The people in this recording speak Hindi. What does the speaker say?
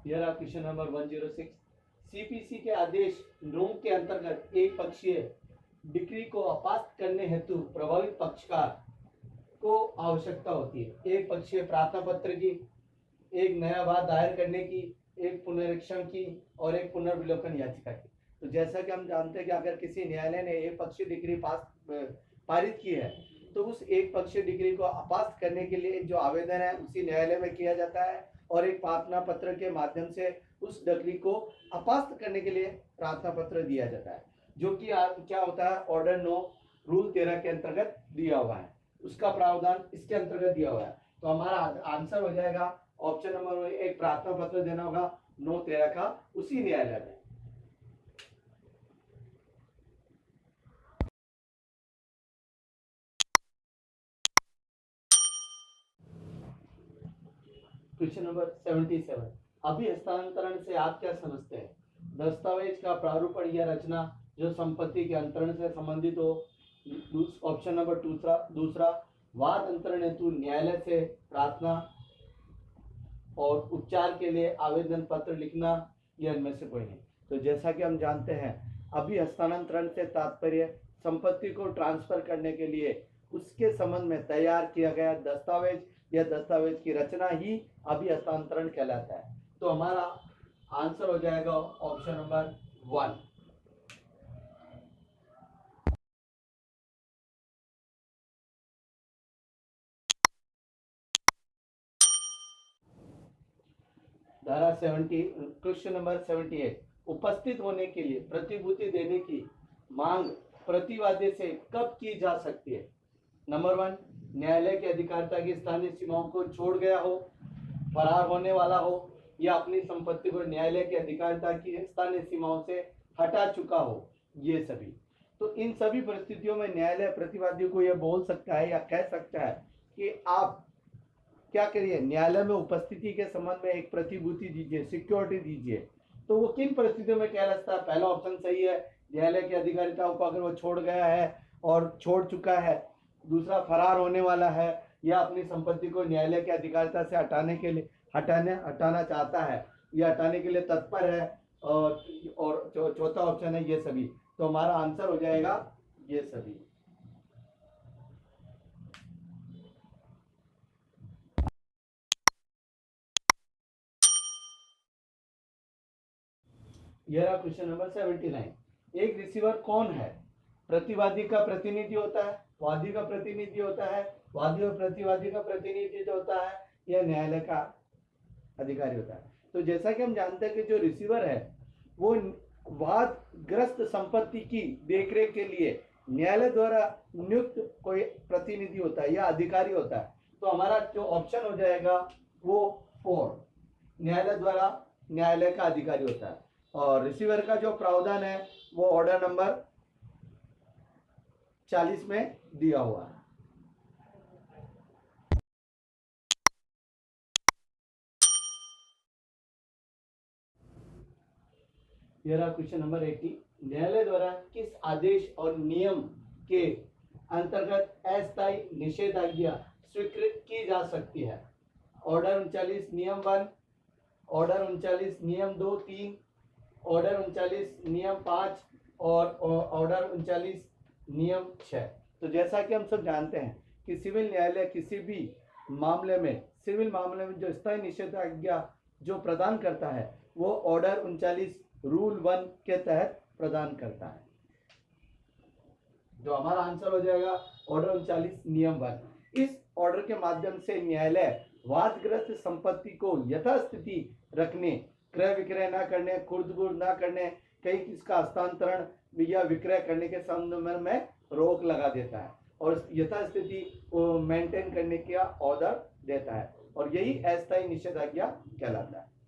Here are question number 106. CPC के आदेश 9 के अंतर्गत एक पक्षीय डिक्री को अपास्त करने हेतु प्रभावित पक्षकार को आवश्यकता होती है। एक पक्षीय प्रार्थना पत्र की, एक नया वाद दायर करने की, एक पुनरीक्षण की और एक पुनर्विलोकन याचिका की। तो जैसा कि हम जानते हैं कि अगर किसी न्यायालय ने एक पक्षीय डिग्री पारित की है तो उस एक पक्षीय डिग्री को अपास्त करने के लिए जो आवेदन है उसी न्यायालय में किया जाता है और एक प्रार्थना पत्र के माध्यम से उस डिग्री को अपास्त करने के लिए प्रार्थना पत्र दिया जाता है, जो कि क्या होता है, ऑर्डर 9 रूल 13 के अंतर्गत दिया हुआ है। उसका प्रावधान इसके अंतर्गत दिया हुआ है। तो हमारा आंसर हो जाएगा ऑप्शन नंबर 1, एक प्रार्थना पत्र देना होगा 9-13 का उसी न्यायालय में। क्वेश्चन नंबर 77, अभी हस्तांतरण से आप क्या समझते हैं? दस्तावेज का प्रारूपण या रचना जो संपत्ति के अंतरण से संबंधित हो। ऑप्शन नंबर दूसरा वाद अंतरण हेतु न्यायालय से प्रार्थना और उपचार के लिए आवेदन पत्र लिखना, यह इनमें से कोई नहीं। तो जैसा कि हम जानते हैं, अभी हस्तांतरण से तात्पर्य संपत्ति को ट्रांसफर करने के लिए उसके संबंध में तैयार किया गया दस्तावेज या दस्तावेज की रचना ही अभी हस्तांतरण कहलाता है। तो हमारा आंसर हो जाएगा ऑप्शन नंबर 1। धारा 70 क्वेश्चन नंबर 78, उपस्थित होने के लिए प्रतिभूति देने की मांग प्रतिवादी से कब की जा सकती है? नंबर 1, न्यायालय की अधिकारिता की स्थानीय सीमाओं को छोड़ गया हो, फरार होने वाला हो या अपनी संपत्ति को न्यायालय की अधिकारिता की स्थानीय सीमाओं से हटा चुका हो, ये सभी। तो इन सभी परिस्थितियों में न्यायालय प्रतिवादी को यह बोल सकता है या कह सकता है कि आप क्या करिए, न्यायालय में उपस्थिति के संबंध में एक प्रतिभूति दीजिए, सिक्योरिटी दीजिए। तो वो किन परिस्थितियों में कह सकता है? पहला ऑप्शन सही है, न्यायालय की अधिकारिता को अगर वो छोड़ गया है और छोड़ चुका है। दूसरा, फरार होने वाला है या अपनी संपत्ति को न्यायालय की अधिकारिता से हटाना चाहता है या हटाने के लिए तत्पर है। और चौथा ऑप्शन है ये सभी। तो हमारा आंसर हो जाएगा ये सभी। यह क्वेश्चन नंबर 79, एक रिसीवर कौन है? प्रतिवादी का प्रतिनिधि होता है, वादी का प्रतिनिधि होता है, वादी और प्रतिवादी का प्रतिनिधि जो होता है, यह न्यायालय का अधिकारी होता है। तो जैसा कि हम जानते हैं कि जो रिसीवर है वो वादग्रस्त संपत्ति की देखरेख के लिए न्यायालय द्वारा नियुक्त कोई प्रतिनिधि होता है या अधिकारी होता है। तो हमारा जो ऑप्शन हो जाएगा वो 4, न्यायालय द्वारा न्यायालय का अधिकारी होता है। और रिसीवर का जो प्रावधान है वो ऑर्डर नंबर 40 में दिया हुआ है। यह क्वेश्चन नंबर 80, न्यायालय द्वारा किस आदेश और नियम के अंतर्गत अस्थायी निषेधाज्ञा स्वीकृत की जा सकती है? ऑर्डर 39 नियम 1, ऑर्डर 39 नियम 2, 3, ऑर्डर 39 नियम 5 और ऑर्डर 39 नियम 6। तो जैसा कि हम सब जानते हैं कि सिविल न्यायालय किसी भी मामले में, सिविल मामले में जो स्थायी निषेधाज्ञा जो प्रदान करता है वो ऑर्डर 39 रूल 1 के तहत प्रदान करता है। जो हमारा आंसर हो जाएगा ऑर्डर 39 नियम 1। इस ऑर्डर के माध्यम से न्यायालय वादग्रस्त संपत्ति को यथास्थिति रखने, क्रय विक्रय न करने, खुर्द-बुर्द न करने, कहीं किसका हस्तांतरण या विक्रय करने के संबंध में रोक लगा देता है और यथास्थिति को मेंटेन करने का ऑर्डर देता है और यही अस्थायी निषेधाज्ञा कहलाता है।